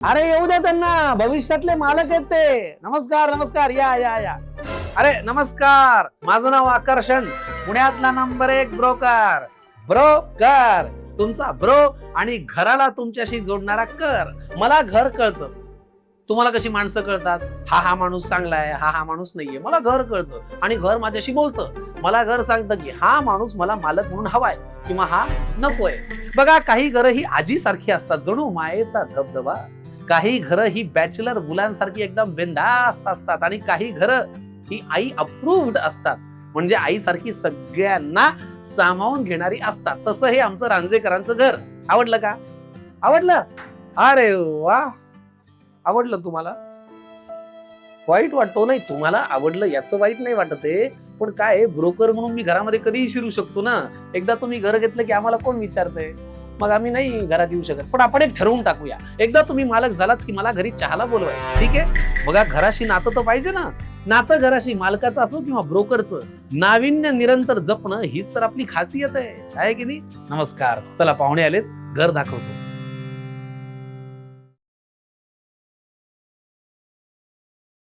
अरे येऊ दे त्यांना, भविष्यातले मालक आहेत ते. नमस्कार नमस्कार, या या या. अरे नमस्कार, माझं नाव आकर्षण, पुण्यातला नंबर 1 ब्रोकर. ब्रोकर तुमचा ब्रो आणि घराला तुमच्याशी जोडणारा कर. मला घर कळतं, तुम्हाला कशी माणसं कळतात. हा माणूस चांगला आहे, हा माणूस नाहीये. मला घर कळतं आणि घर माझ्याशी बोलतं. मला घर सांगतं की हा माणूस मला मालक म्हणून हवाय किंवा हा नकोय. बघा, काही घरं ही आजी सारखी असतात, जणू मायेचा धबधबा. काही घरं ही बॅचलर मुलांसारखी एकदम बिनधास्त असतात आणि काही घरं ही आई अप्रूव्ड असतात, म्हणजे आईसारखी सगळ्यांना सामावून घेणारी असतात. तसं हे आमचं रांझेकरांचं घर. आवडलं का? आवडलं? अरे वा, आवडलं तुम्हाला? वाईट वाटतो नाही, तुम्हाला आवडलं याचं वाईट नाही वाटत आहे. पण काय, ब्रोकर म्हणून मी घरामध्ये कधीही शिरू शकतो ना. एकदा तुम्ही घर घेतलं की आम्हाला कोण विचारतंय? मग आम्ही नाही घरात येऊ शकत. पण आपण एक ठरवून टाकूया, एकदा तुम्ही मालक झालात की मला घरी चहाला बोलवायचं. ठीक आहे? बघा, घराशी नातं तर पाहिजे ना. नातं घराशी, मालकाचं असो किंवा ब्रोकरचं, नाविन्य निरंतर जपणं हीच तर आपली खासियत आहे की नाही? नमस्कार, चला पाहुणे आलेत, घर दाखवतो.